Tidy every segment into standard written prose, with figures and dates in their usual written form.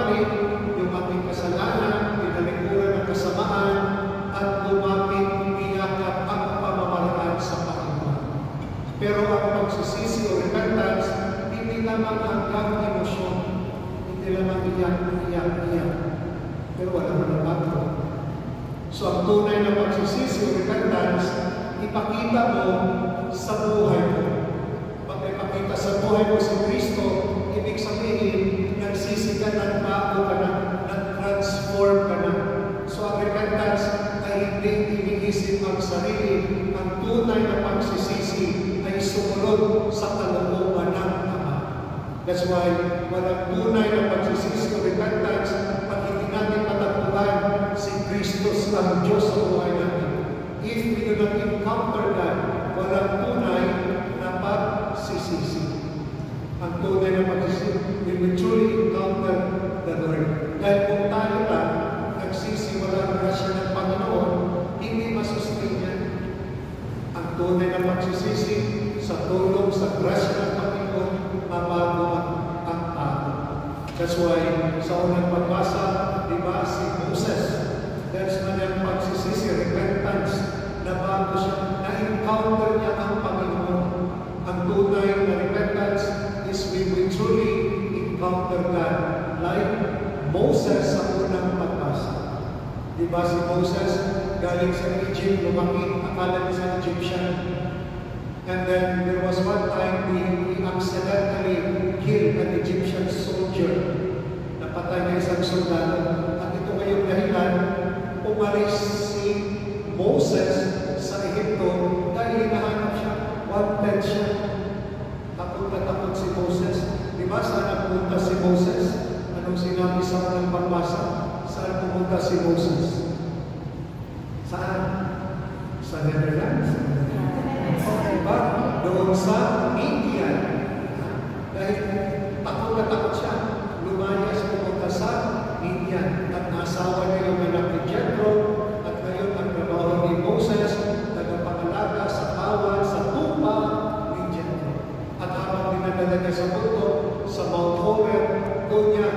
ibalik yung ating kasalanan, pinalikuran ng kasamaan, at lumapit, iyakap ang pamamaraan sa Panginoon. Pero ang pagsisisi o repentance, hindi lamang hanggang emosyon, hindi lamang iyak. Pero wala naman bago. So ang tunay na pagsisisi o repentance, ipakita mo sa buhay mo. Pag ipakita sa buhay mo si Kristo, ibig sabihin, nagsisi ka, nagbago ka na, nag-transform ka na. So ang repentance ay hindi iniisip ang sarili. Ang tunay na pagsisisi ay sumunod sa kalooban ng Ama. That's why, walang tunay na pagsisisi o repentance pag hindi natin matagpuan si Kristo ang Diyos sa buhay natin. If we do not encounter that, walang tunay na pagsisisi. Ang tunay na pagsisisi, we will truly encounter the Lord. Dahil kung tayo lang nagsisiwala ang grasya ng Panginoon, hindi masustain yan. Ang tunay na pagsisisi sa tulong sa grasya ng Panginoon, mabago ang tao. That's why, sa unang pagbasa, di ba, si Moses, there's kanyang pagsisisi, repentance, na bago siya, na-encounter niya ang Panginoon. Ang tunay na repentance is we will truly encounter God. Like Moses sa unang pagbasa. Di ba si Moses, galing sa Egypt, lumaki, akala niya sa Egyptian. And then there was one time he accidentally killed an Egyptian soldier. Napatay niya isang soldado. At ito ngayong dahilan, umalis si Moses sa Egypto dahil hinahanap siya. Wanted siya. Takot na takot si Moses. Di ba saan nagpunta si Moses? Anong sinabi sa unang pagbasa? Saan pumunta si Moses? Saan? Sa Netherlands? Diba? Doon sa Midian. Dahil takot na takot siya. Lumayas pumunta sa Midian. At nasawa niya yung anak ni Jethro. At ngayon ang trabaho ni Moses, tagapangalaga sa kawan, sa tupa ni Jethro. At habang dinadala niya sa mundo, sa Mount Horeb, doon niya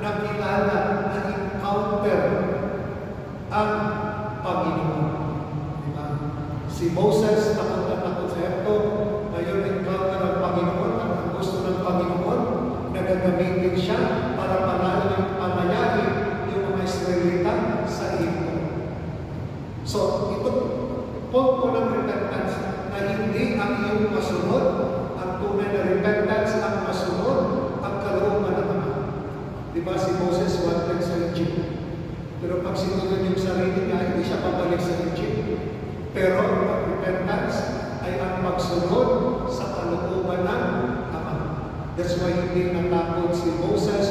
nakilala, na-encounter ang Panginoon. Diba? Si Moses, takot na takot sa ito, ngayon encounter ang Panginoon at ang gusto ng Panginoon, nagagamitin siya para palayain yung mga Israelita sa Egypto. So, ito, punto ng repentance na hindi ang iyong masunod, ang tunay na repentance ang masunod, ang kalooban ng Ama. Diba si Moses wanted sa Egypt? Pero pag sinunod yung sarili niya, hindi siya pabalik sa Egypt. Pero ang repentance ay ang pagsunod sa kalooban ng Ama. That's why hindi natakot si Moses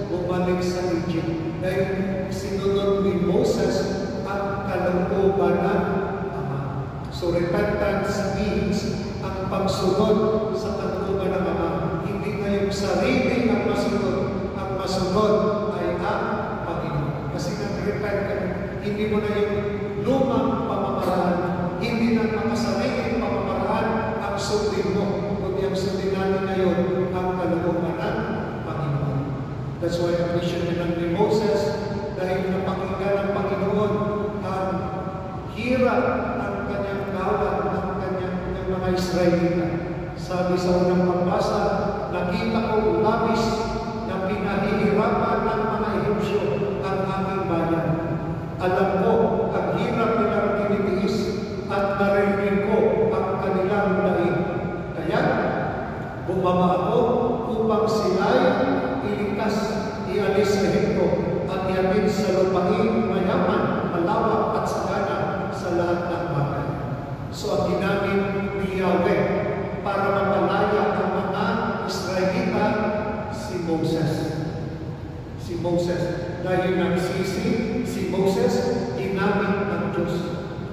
bumalik sa Egypt. Dahil sinunod ni Moses ang kalooban ng Ama. So repentance means ang pagsunod sa kalooban ng Ama. Hindi na yung sarili ang masunod. Ang masunod ay ang Panginoon. Kasi nag-repent ka, hindi mo na yung lumang pamamaraan, hindi na makasariling pamamaraan ang sundin mo, kundi ang sundin natin ngayon ang kalooban ng Panginoon. That's why ang mission ni Moses, dahil napakinggan ng Panginoon ang hirap ng kanyang gawat, ng kanyang mga Israelita. Sabi sa unang pagbasa, nakita ko labis na pinahihirapan ng mga Ehipsyo ang aking bayan. Alam ko ang hirap nilang tinitiis at narinig ko ang kanilang daig. Kaya, bumaba ako upang sila'y iligtas, ialis sa Ehipto at ihatid sa lupain mayaman, malawak at sagana sa lahat ng bagay. So ang ginamit ni Yahweh para mapalaya ang mga Israelita, si Moses. Si Moses. Dahil nagsisi, si Moses, ginamit ng Diyos.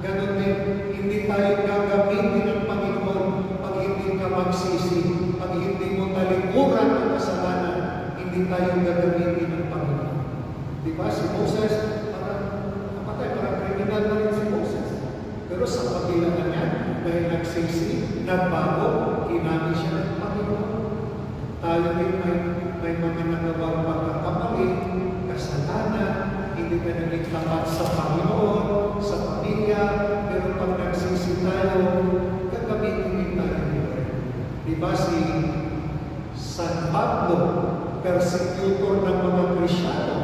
Ganun din, hindi tayo gagamitin ng Panginoon pag hindi ka magsisi, pag hindi mo talikuran ang kasalanan, hindi tayo gagamitin ng Panginoon. Diba? Si Moses, parang kriminal na rin si Moses. Pero sa kabilangan niya, dahil nagsisi, nagbago, ginamit siya ng Panginoon. Tayo din may mga nagawang pagkakamali, tapat sa Panginoon, sa pamilya, pero pag nagsisi tayo, gagamitin din tayo ni Lord. Diba si San Pablo, persecutor ng mga Kristyano,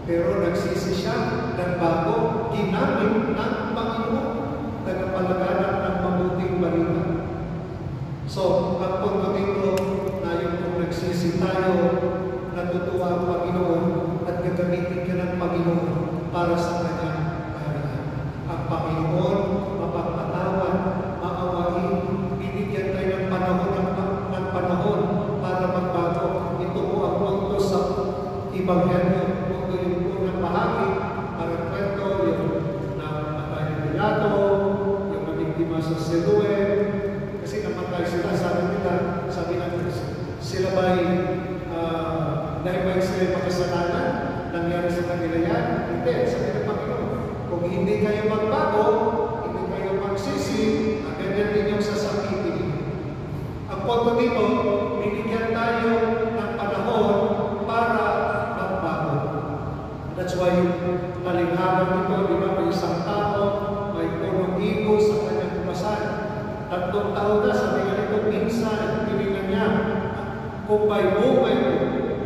pero nagsisi siya, nagbago, ginamit ng Panginoon, nagpalaganap ng mabuting balita. So, ang punto dito na yung kung nagsisi tayo, natutuwa ang Panginoon at gagamitin ka ng Panginoon para sa kanyang kaharian. Ang Panginoon, mapagpatawad, maawain, bibigyan tayo ng panahon para magbago. Ito po ang punto sa Ebanghelyo. Punto yung unang bahagi, parang kwento, yung namatay ng Pilato, yung nabiktima sa Siloe, kasi namatay sila, sabi natin, sila ba'y dahil ba sila makasalanan, nangyari sa kanila yan? Hindi, sabi ng Panginoon. Kung hindi kayo magbago, hindi kayo magsisi, ganyan din yung sasakitin. Ang punto dito, binigyan tayo ng panahon para magbago. That's why yung talingharan nito, di ba, may isang tao, may punong igo sa kanyang kumasan. 3 taon na, sabi nga nito, minsan, tinignan niya, kung may bumay mo,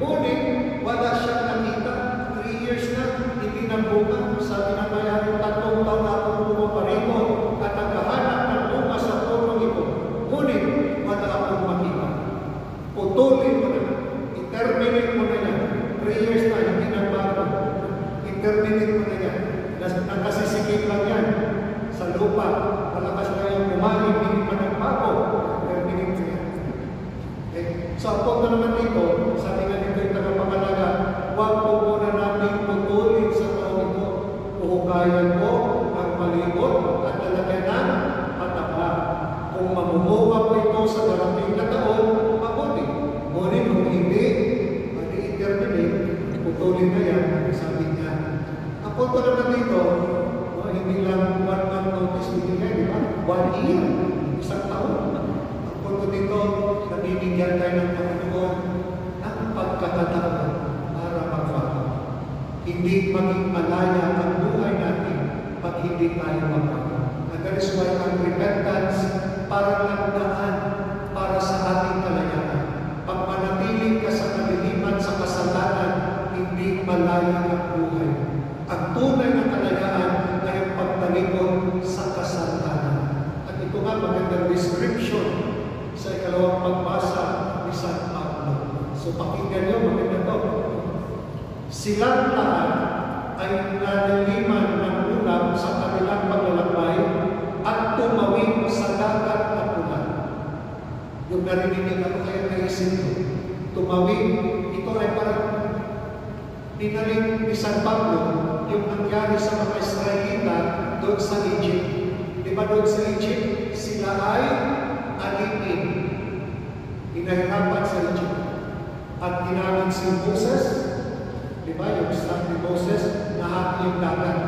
ngunit wala siyang nakita. 3 years na, hindi na bunga. Sabi na mayroon 3 taon na akong pumaparito at naghahanap ng bunga sa punong ito. Ngunit wala akong makita. Putulin mo na. I-terminate mo na yan. 3 years na, hindi na bago. I-terminate mo na yan. Nakasisikip lang yan sa lupa. Malakas na yung kumain, hindi pa nagbago. I-terminate mo yan. So, ang punto naman dito, sabi nga dito yung tagapangalaga, huwag po muna natin putulin sa taon ito. Uhukayan po ang malibot at lalagyan ng pataba. Kung mamumunga po ito sa darating na taon, mabuti. Ngunit kung hindi, i-terminate, putulin na yan, sabi niya. Ang punto naman dito, hindi lang 1 month notice binigay, di ba? 1 year, isang taon. Punto dito, nabibigyan tayo ng Panginoon ng pagkakataon para magbago. Hindi maging malaya ang buhay natin pag hindi tayo magbago. And that is why ang repentance para nagdaan para sa ating kalayaan. Pag manatili ka sa kaliliman sa kasalanan, hindi malaya ang buhay. Ang tunay na kalayaan ay ang pagtalikod sa kasalanan. At ito nga magandang description sa ikalawang pagbasa ni San Pablo. So pakinggan nyo, maganda to. Silang lahat ay naniliman ng ulam sa kanilang paglalakbay at tumawid sa dagat na pula. Yung narinig niya ako kaya naisip ko. Tumawid, ito ay parang pinalik ni San Pablo yung nangyari sa mga Israelita doon sa Egypt. Diba doon sa Egypt, sila ay alipin, inahirapan sa Egypt. At ginamit si Moses, di ba, yung staff ni Moses, lahat yung dagat.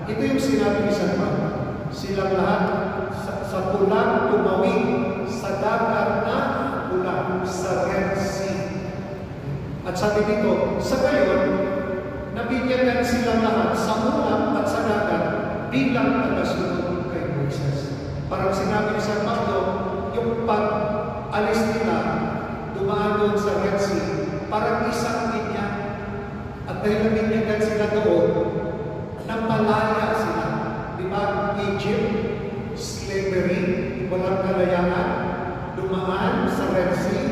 Ito yung sinabi ni San Pablo. Silang lahat sa pulang tumawid sa dagat na pulang, sa Red Sea. At sabi dito, sa gayon, nabigyan silang lahat sa ulam at sa dagat bilang tagasunod kay Moses. Parang sinabi ni San Pablo, yung pag-alis nila, dumaan doon sa Red Sea, parang isang linya. At dahil nabinyagan sila doon, namalaya sila. Di ba? Egypt, slavery, walang kalayaan, dumaan sa Red Sea,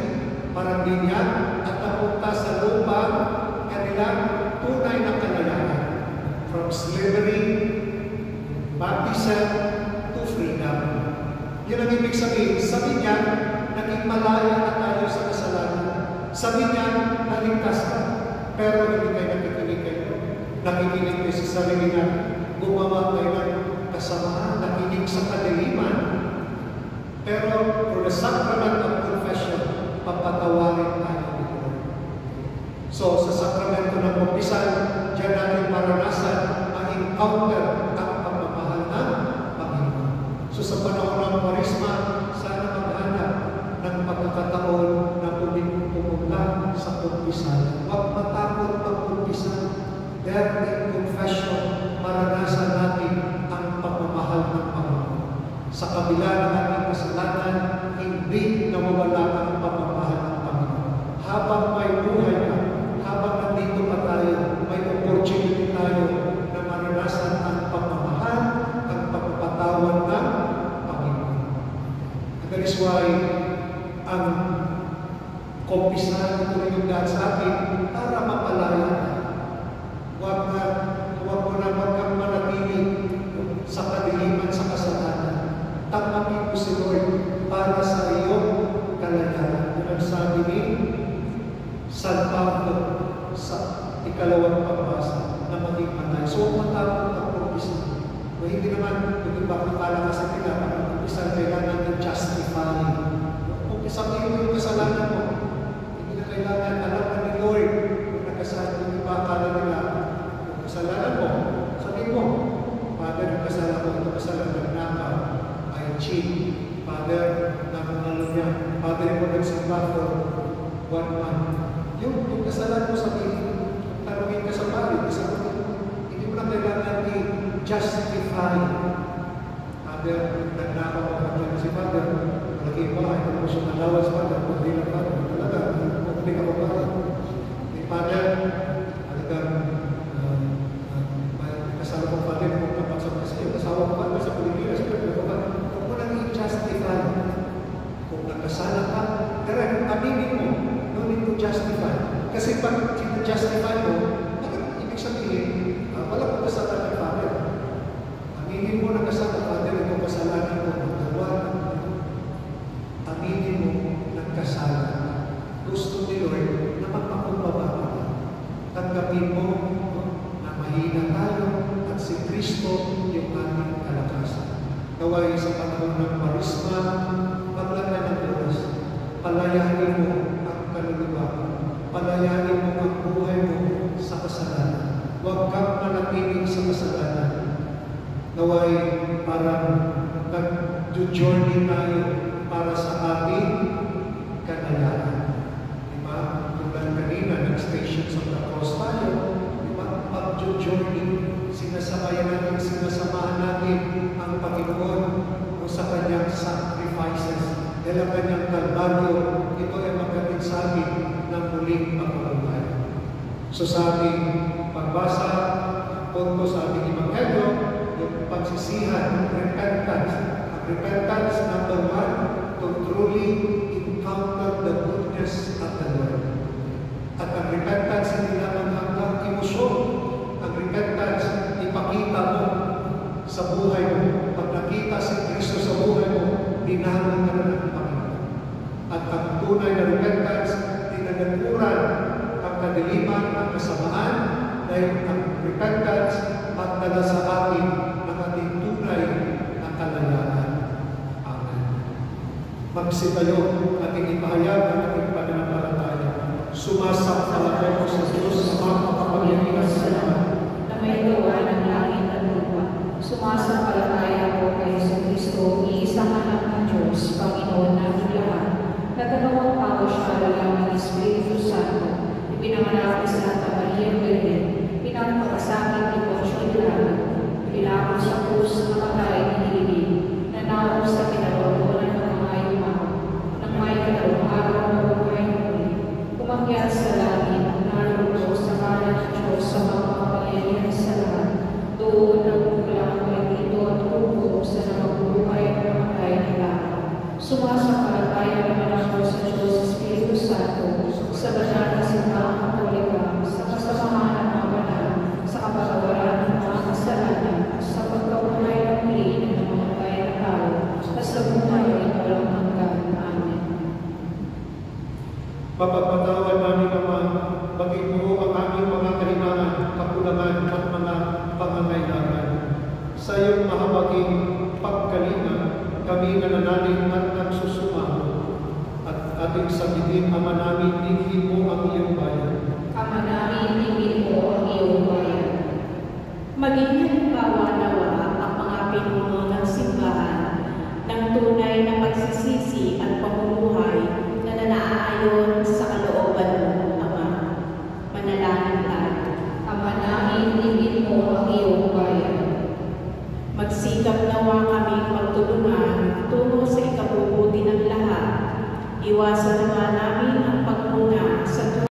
parang linya, at napunta sa lupa, kanilang tunay na kalayaan. From slavery, baptism, to freedom. Yun ang ibig sabihin. Sabi niya, naging malaya na tayo sa kasalanan. Sabi niya, naligtas ka. Pero hindi kayo nakikinig kayo. Nakikinig kayo sa sarili niya. Gumawa kayo ng kasamaan. Nakinig sa kadiliman. Pero for the sacrament of confession, papatawarin tayo dito. So, sa sakramento ng baptisan, diyan natin maranasan ang encounter ang pagmamahal ng Panginoon. So, sa panahon ng Kwaresma, sana maghanap ng pagkakataon na pumunta sa kumpisan. Huwag matakot pag-kumpisan. There in confession, ikalawang pagbasa na maging matay. So, matapos ang purpose na. O hindi naman, yung iba akala kasi nila, ang isang kailangan ng justifying. Kung isabihin mo yung kasalanan mo, hindi na kailangan alam na ni Lord kung nagkasalanan yung iba akala nila. Yung kasalanan mo, sabihin mo, Father, yung kasalanan mo, ito kasalanan ng nakaw, I cheat. Father, nakangalo niya. Father, mo nagsimba for 1 month. Yung kasalanan mo sabihin, tanongin ka sa pari, hindi mo lang kailangan i-justify. Father, nagnakaw ako dyan si Father, malaki ba, ito mo siya nalawas, Father, hindi lang Father, talaga, hindi ka pa ni Father, talagang kasama ko Father, kung tapat sa kasi, kasawa ko Father sa Pilipinas, pero kung mo lang i-justify, kung nagkasala ka, direct, aminin mo, no need to justify. Kasi pag justify mo, ibig sabihin, wala kong kasalanan ng Father. Aminin mo na kasalanan, Father, ito kasalanan mo, magdawal. Aminin mo, nagkasalanan. Gusto ni Lord na magpakumbaba ka. Tanggapin mo na mahina tayo at si Kristo yung ating kalakasan. Naway sa panahon ng Parisma, paglagay ng oras, palayanin mo ang kaluluwa. Palayanin mo ang buhay mo sa kasalanan. Huwag kang manatiling sa kasalanan. Naway parang nag-journey tayo para sa ating kanayahan. Diba? Tulad kanina, nag-station sa cross tayo. Diba? Pag-journey, sinasamahan natin ang Panginoon o sa kanyang sacrifices. Dahil ang kanyang kalbaryo, ito ay magkatid sa atin ng muling pagkabuhay. So sa ating pagbasa, punto sa ating Ebanghelyo, yung pagsisihan, repentance. Ang repentance, number 1, to truly encounter the goodness of the Lord. At ang repentance, hindi lamang hanggang emosyon. Ang repentance, ipakita mo sa buhay mo. Pag nakita si Kristo sa buhay mo, dinahan ka na ng Panginoon. At ang tunay na repentance, tinagaluran ang kadiliman, ang kasamaan, dahil ang repentance magdala sa atin ng ating tunay na kalayaan. Amen. Magsitayo ating ipahayag ang ating pananampalataya. Sumasampalataya ko sa Diyos sa mga makapangyarihan sa lahat na may gawa ng langit at lupa. Sumasampalataya ko kay Kristo, iisang anak ng Diyos, Panginoon natin lahat. Nagkagawang tao siya lalang ng Espiritu Santo. Ipinanganak ni Santa Maria Virgen. Pinagpakasakit ni Poncio Pilato. Pinako sa krus, namatay, nilibig. Nanao sa kinaroonan ng mga yumaw. Nang may kalawang araw na buhay muli. Umakyat sa langit, naroon sa kanan ng Diyos sa mga makapangyarihan sa lahat. Doon nagpulang ang ito at hukom sa namabuhay at namatay ng lahat. Sumasampalataya naman ako sa Diyos Espiritu Santo, sa banal na simbahang Katolika, sa kasamahan ng mga banal, sa kapatawaran ng mga kasalanan, sa pagkaunay ng muli ng mga namatay na tao, at sa buhay at walang hanggan. Amen. Mapagpatawad namin, Ama, bagay mo ang aming mga kahinaan, kakulangan at mga pangangailangan. Sa iyong mahabaging pagkalinga, kami nananalig at nagsusumamo. At ating sabihin, Ama namin, tingin mo ang iyong bayan. Ama namin, tingin mo ang iyong bayan. Maging halimbawa nawa ang mga pinuno ng simbahan ng tunay na pagsisisi at pamumuhay na nanaayon sa kalooban mo, Ama. Manalangin tayo. Ama namin, tingin mo ang iyong bayan. Magsikap nawa kami magtulungan tungo sa ikabubuti ng lahat. Iwasan naman